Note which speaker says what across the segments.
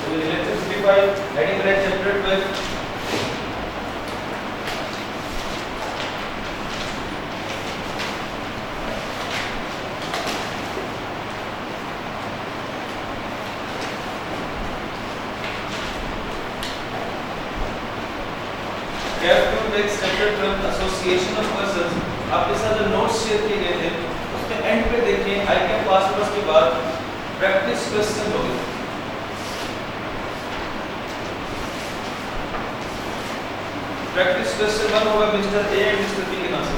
Speaker 1: lecture 55, heading red, chapter 12. Association of persons आपके साथ जो नोट्स शेयर किए गए थे उसमें एंड पे देखिए आई कैन पास पास के बाद प्रैक्टिस क्वेश्चन हो गए। प्रैक्टिस क्वेश्चन 1 होगा mister A and mister B के नाम से।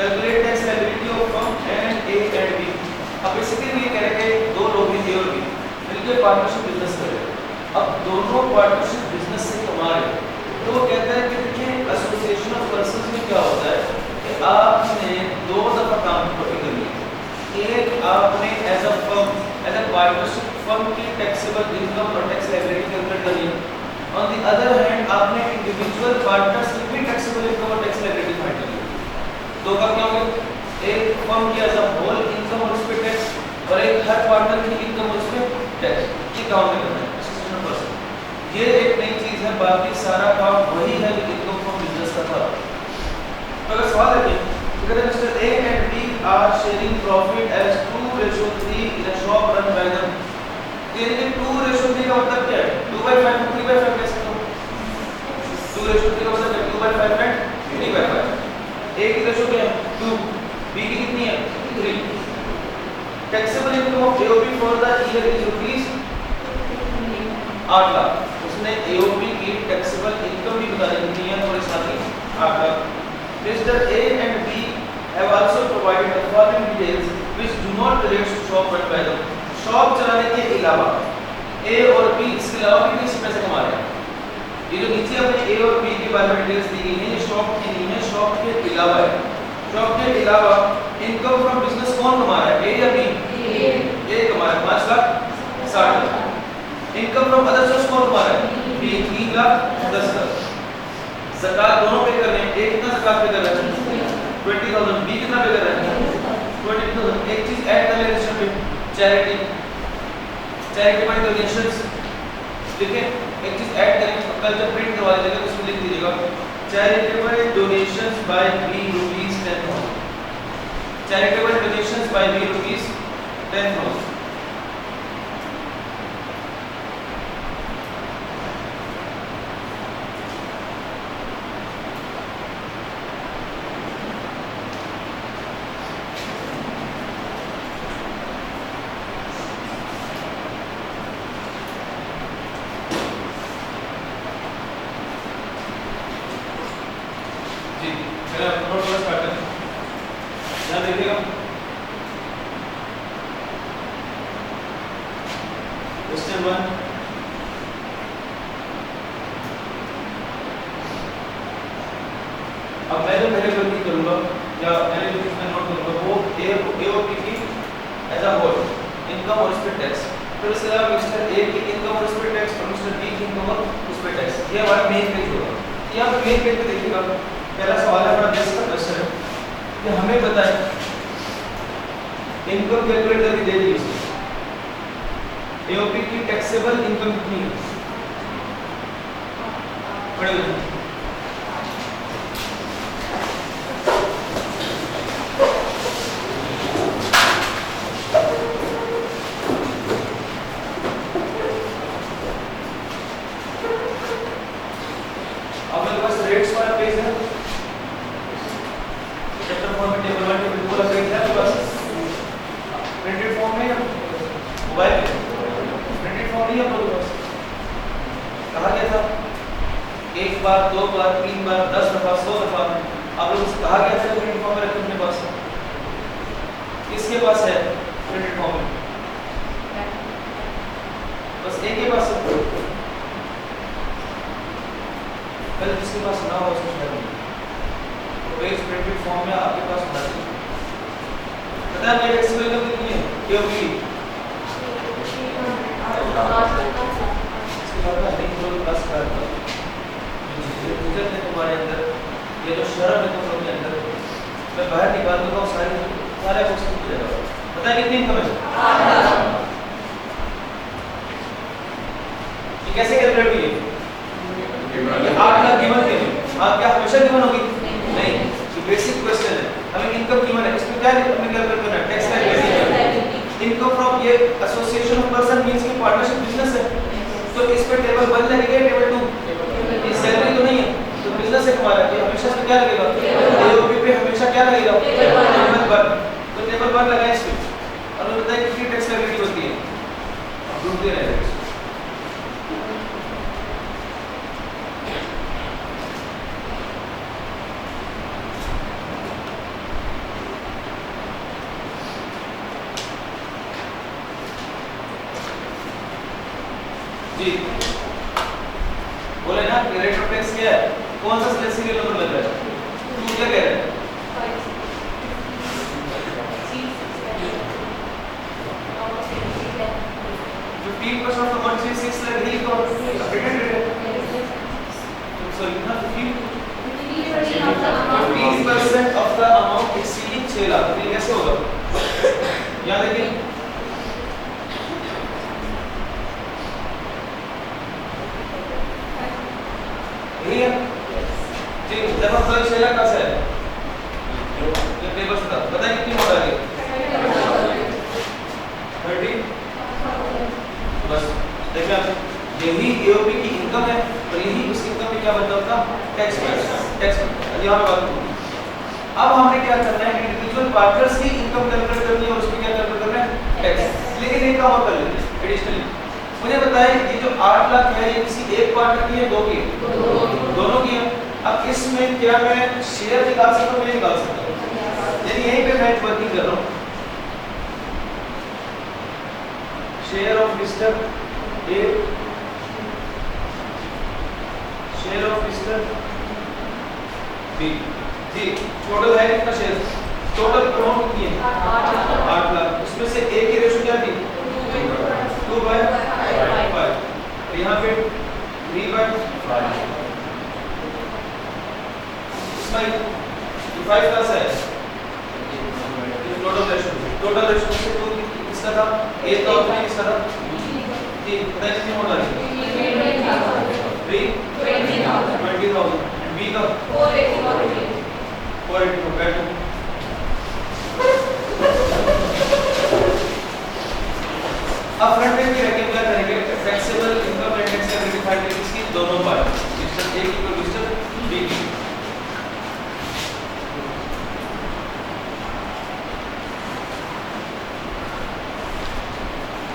Speaker 1: Calculate tax liability of firm and A and B। अब बेसिकली ये कह रहे हैं दो लोग हैं A और B मिलकर पार्टनरशिप बिजनेस कर रहे हैं। अब दोनों पार्टनरशिप बिजनेस से कमा रहे हैं तो वो कहता है कि देखिए एसोसिएशन ऑफ पर्संस में क्या होता है कि आपने दो दफा काम करनी है। एक आपने as a firm as a partnership firm की टैक्सेबल इनकम और टैक्स लायबिलिटी कैलकुलेट करनी है। ऑन द अदर हैंड आपने इंडिविजुअल पार्टनर्स की भी टैक्सेबल इनकम और टैक्स लायबिलिटी फाइंड करनी है। दो का क्या होगा, एक फर्म की एज अ होल इनकम और उस पे टैक्स और एक हर पार्टनर की इनकम और उस पे टैक्स। ये काम में करना है एसोसिएशन ऑफ पर्सन। ये एक नई चीज है, बाकी सारा काम वही है जो इनकम फ्रॉम बिजनेस का था। तो अगर सवाल है कि अगर mister A and B are sharing profit as 2:3 in a shop run by them, यानी कि 2:3 का मतलब क्या है? 2/5 3/5 कैसे हो? 2:3 का मतलब 2/5 एंड 3/5। ए की रेशो क्या है 2, बी की कितनी है 3। Taxable income of AOB for the year is rupees 8 lakh. उसने एओबी की टैक्सेबल इनकम भी बता दी कितनी है और इस साथ ही 8 lakh. Mister A and B have also provided the following details which do not relate to shop run by them. Shop चलाने के अलावा ए और बी इसके अलावा भी किसी पैसे कमा रहे हैं। ये जो नीचे अपने ए और बी के बारे में डिटेल्स दी गई है ये शॉप की नहीं है, शॉप के अलावा है। शॉप के अलावा इनकम फ्रॉम बिजनेस कौन कमा रहा है, ए या बी? ए कमा रहा है 5,60,000। इनकम फ्रॉम अदर सोर्स कौन कमा रहा है, बी 3,10,000। ज़कात दोनों पे कर रहे हैं, ए कितना ज़कात पे कर रहा है 20,000, बी कितना पे कर रहा है 20,000। एक चीज ऐड कर लेते हैं चैरिटेबल डोनेशंस। ठीक है, एक चीज ऐड करें कल जब प्रिंट करवा दीजिएगा तो उसमें लिख दीजिएगा charitable donations by B rupees 10,000। Charitable donations by B rupees 10,000। Question 1 अब मैं जो पहले गलती करूंगा या पहले जो इसमें नोट करूंगा वो ए और बी की एज अ होल इनकम और उस पे टैक्स, फिर उसके अलावा मिस्टर ए की इनकम और उस पे टैक्स और मिस्टर बी की इनकम और उस पे टैक्स। ये हमारा मेन पेज होगा। यहाँ पे मेन पेज पे देखिएगा पहला सवाल है हमारा बेस का क्वेश्चन है कि हमें बताएं इनकम कैलकुलेट करके दे दी उसने एओपी की टैक्सेबल इनकम कितनी है पढ़े हुए बार 2 बार 3 बार 10 दफा 100 दफा आप लोगों से कहा गया था प्रिंट फॉर्म में रखें अपने पास। इस किसके पास है प्रिंटेड फॉर्म में? बस एक के पास है। कल जिसके पास ना हो उसको शेयर करें। तो पेज प्रिंटेड फॉर्म में आपके पास होना चाहिए। पता है ये टैक्स वेल्यू कितनी है? क्यों भी इसके बाद में नहीं जो प्लस कर दो रिजल्ट है तुम्हारे अंदर, ये जो शर्म है तुम लोग के अंदर, मैं बाहर निकाल दूंगा सारे बॉक्स हो जाएगा। पता है कितनी इनकम है? ये कैसे कैलकुलेट हुई है? ये 8 लाख गिवन के लिए। हाँ, क्या हमेशा गिवन होगी? नहीं, ये बेसिक क्वेश्चन है। हमें इनकम गिवन है, इसमें क्या हमें कैलकुलेट करना है? Tax liability. इनकम फ्रॉम ये एसोसिएशन ऑफ पर्सन मींस कि पार्टनरशिप बिजनेस है, तो इस पे टेबल 1 लगेगा, टेबल 2 ये सैलरी तो नहीं है, तो बिजनेस है हमारा, ये हमेशा इसमें क्या लगेगा? एओपी पे हमेशा क्या लगेगा? टेबल 1। तो टेबल 1 लगाएं इस पे और हमें बताएं कितनी टैक्स लायबिलिटी होती है। अब ढूंढते रहेंगे। जी बोले ना रेट ऑफ टैक्स क्या है? कौन सा स्पेसिफिक नंबर लग रहा है? तू क्या कह रहा है? 15% of the 136 lakh ही तो अपडेटेड रेट है। सॉरी कितना? 15% of the amount exceeding 6 lakh. ये कैसे होगा? याद है कि यही है जी। जब हम 6 लाख का है ये टेबल से था, बताइए कितनी मोड़ आ गई? 30। बस देखिए यही एओपी की इनकम है और यही उस इनकम में क्या बनता होगा? टैक्स। यहाँ पे बात करूँ, अब हमने क्या करना है? इंडिविजुअल पार्टनर्स की इनकम कैलकुलेट करनी है और उसमें क्या कैलकुलेट करना है? टैक्स। लेकिन एक काम और कर लेते हैं एडिशनली। मुझे बताएं ये जो 8 लाख है ये किसी एक पार्टनर की है, दो की है? दोनों की है। अब इसमें क्या मैं शेयर निकाल सकता हूँ? नहीं निकाल सकता। यानी यहीं पे मैं वर्किंग कर रहा हूँ। Share of mister A, share of mister B. जी टोटल है कितना शेयर? टोटल अमाउंट कितनी है? 8 लाख। उसमें से ए की रेशो क्या थी? 2/5। यहाँ पे 3/5। इसमें 5 प्लस है टोटल रेशो से 2 किसका था? ए का और 3 किसका था? जी पता है कितनी मोड़ आ रही? 20,000। बी का 480 बैठो। अब फ्रंट एंड की रकम क्या करेंगे? Taxable income and tax liability find करेंगे इसकी दोनों पार्ट, मिस्टर ए की और मिस्टर बी की।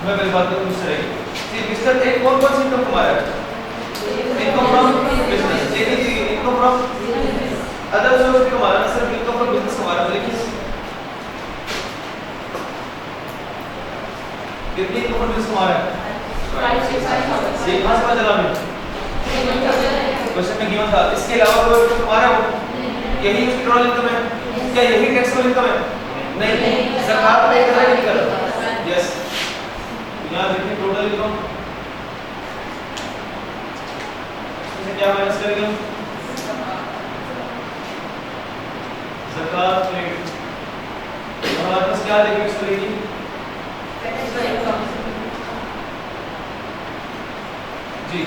Speaker 1: मैं पहले बात करूं मिस्टर ए की। मिस्टर ए कौन कौन सी इनकम कमा रहा है? इनकम फ्रॉम बिजनेस, यानी इनकम फ्रॉम अदर सोर्स भी कमा रहा है, सिर्फ इनकम फ्रॉम बिजनेस कमा रहा है। देखिए कितनी इनकम फ्रॉम बिजनेस कमा रहा है? 5,600। ये कहां से पता चला? मैं क्वेश्चन में गिवन था। इसके अलावा कोई इनकम कमा रहा है वो? यही उसकी टोटल इनकम है। क्या यही टैक्सेबल इनकम है? नहीं, ज़कात पे इतना नहीं कर रहा। यस, यहाँ देखिए टोटल इनकम इसमें क्या माइनस करेंगे? ज़कात रेट। हमारे पास क्या देखिए इस तरह की जी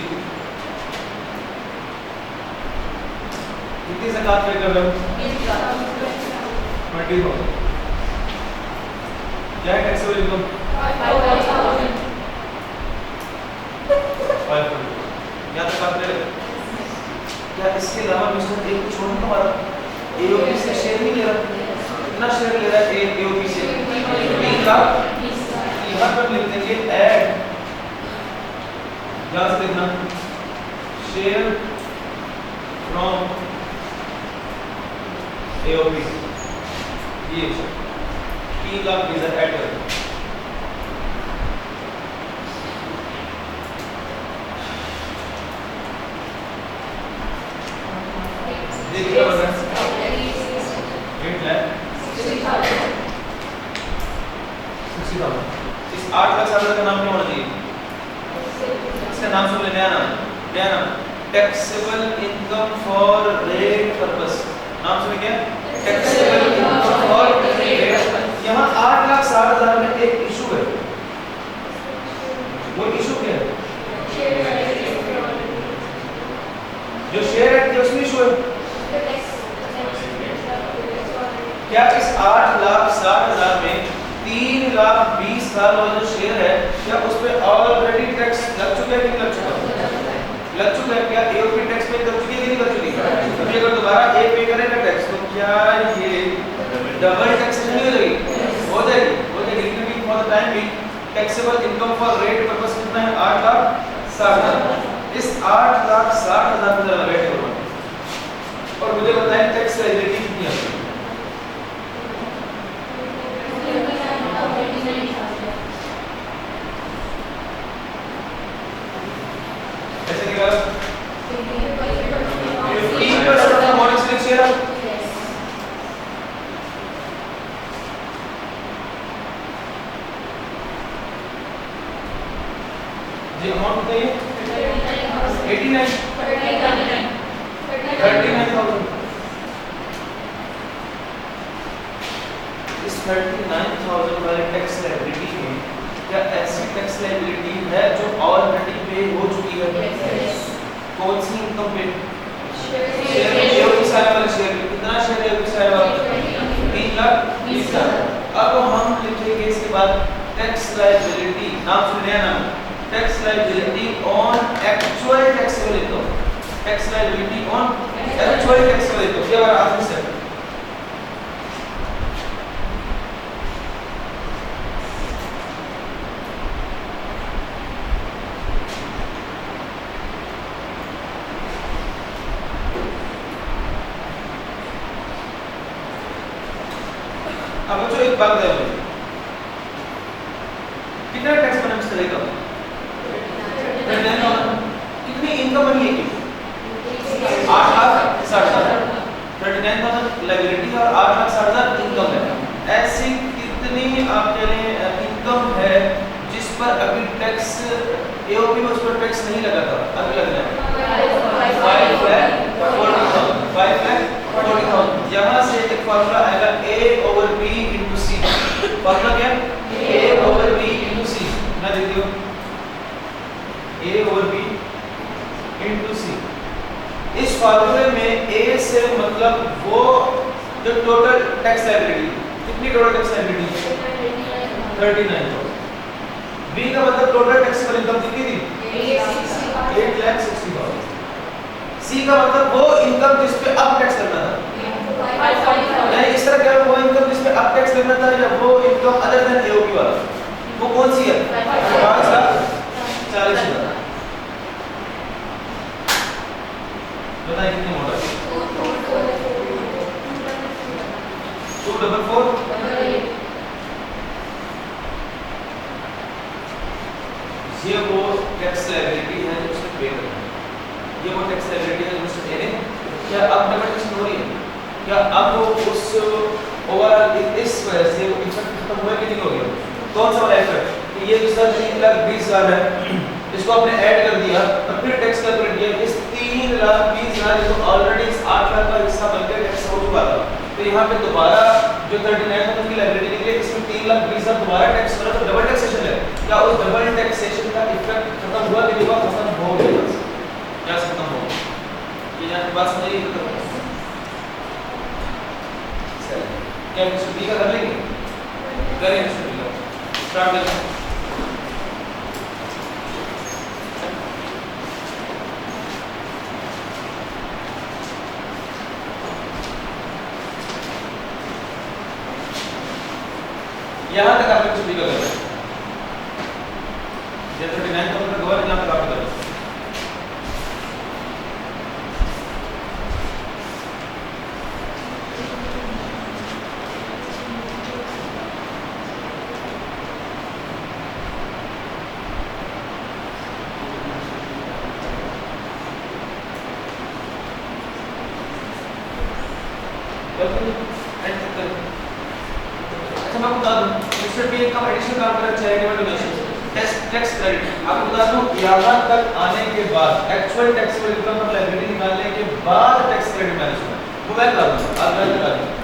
Speaker 1: कितनी ज़कात पे कर रहे हो? 20,000। क्या है टैक्सेबल इनकम? 5,000। क्या तक बात करें? क्या इसके अलावा मिस्टर ए को छोड़ने हमारा एओपी से शेयर नहीं ले रहा? कितना शेयर ले रहा है एओपी से? 3 लाख। यहाँ पर लिख देंगे ऐड, ध्यान से देखना, शेयर फ्रॉम एओपी। ये 3 लाख 20,000 ऐड कर दो। देखिए बन रहा है 8 लाख 60,000। इस 8 लाख 60,000 का नाम क्या होना चाहिए? इसका नाम सुन ले, नया नाम taxable income for rate purpose. नाम सुने क्या? Taxable income for rate. यहाँ 8,60,000 में एक इशू है। वो इशू क्या है? जो शेयर एक्ट है उसमें इशू है। क्या इस 8,60,000 में 3,20,000 वाला जो शेयर है, क्या उस पे ऑलरेडी टैक्स लग चुका है कि नहीं लग चुका? लग चुका है। क्या एओपी टैक्स पे कर चुकी है कि नहीं कर चुकी? अभी अगर दोबारा ए पे करेगा टैक्स तो क्या ये डबल टैक्सेशन नहीं हो जाएगी? हो जाएगी। लेकिन फॉर द टाइम भी taxable income for rate purpose कितना है? 8,60,000। इस 8,60,000 को जरा बैठे हो और मुझे बताएं टैक्स लायबिलिटी कितनी है? ऐसे क्या 15% of the morning sleep share जी अमाउंट कितना है? 39,000। इस 39,000 वाले टैक्स लायबिलिटी में क्या ऐसी टैक्स लायबिलिटी है जो ऑलरेडी पे हो चुकी है? कौन सी इनकम पे? शेयर एओपी सारे वाले शेयर पे। कितना शेयर है एओपी सारे वाले? 3,20,000। अब हम लिखेंगे इसके बाद टैक्स लायबिलिटी। नाम सुन नया नाम tax liability on actual taxable income. Tax liability on actual taxable income. ये हमारा आखिरी स्टेप है। अब बच्चों एक बात बताओ, कितना टैक्स बना मिस्टर का? 39,000। कितनी इनकम बनी है? 8,60,000। 39,000 लायबिलिटी और 8,60,000 इनकम है। ऐसी कितनी आपके लिए इनकम है जिस पर अभी टैक्स एओपी में उस पर टैक्स नहीं लगा था? अभी लग जाए 5,40,000। यहाँ से एक फॉर्मूला आएगा A/B × C। फॉर्मूला क्या? A/B × C। ना देखियो A/B × C। इस फॉर्मूले में A से मतलब वो जो टोटल टैक्स लायबिलिटी, कितनी टोटल टैक्स लायबिलिटी? 39,000। B का मतलब टोटल टैक्सेबल इनकम कितनी थी? 8,60,000। C का मतलब वो इनकम जिस पे अब टैक्स लगना था। यानी इस तरह क्या वो इनकम जिस पे अब टैक्स लगना था या वो इनकम अदर देन एओपी वाला, वो कौन सी है? 5,40,000। बताइए कितनी मोटा? 244। ये वो टैक्स लायबिलिटी है जो उसने पे करना है। ये वो टैक्स लायबिलिटी है जो उसने देने। क्या अब डबल टैक्स हो रही है? क्या अब उस ओवरऑल इस वजह से वो इफेक्ट खत्म हुआ कि नहीं हो गया? कौन सा वाला इफेक्ट? कि ये दूसरा 3,20,000 है, इसको आपने ऐड कर दिया और फिर टैक्स कैलकुलेट किया। इस 3,20,000 जो ऑलरेडी इस 8 लाख का हिस्सा बनकर टैक्स हो चुका था, तो यहाँ पे दोबारा जो 39,000 की लायबिलिटी निकली इसमें 3,20,000 दोबारा टैक्स करा, तो डबल टैक्सेशन है। क्या उस डबल टैक्सेशन का इफेक्ट खत्म हुआ कि नहीं हुआ? खत्म हो गया। क्या खत्म हो गया? ये यहाँ बात समझिए। क्या स्टडी का कर लेंगे? करेंगे स्टडी का। स्टार्ट करें। यहाँ तक आपने स्टडी का कर रहे हैं। ये 39,000 का कवर यहाँ तक आपने कर रहे हैं। अच्छा मैं बता दूं मिस्टर पी एक काम एडिशनल काम कर चैरिटेबल डोनेशन टैक्स क्रेडिट आपको बता दूं यहाँ तक आने के बाद एक्चुअल टैक्सेबल इनकम और लायबिलिटी निकालने के बाद टैक्स क्रेडिट मैनेज होगा वो मैं बता दूंगा आप मैं बता दूं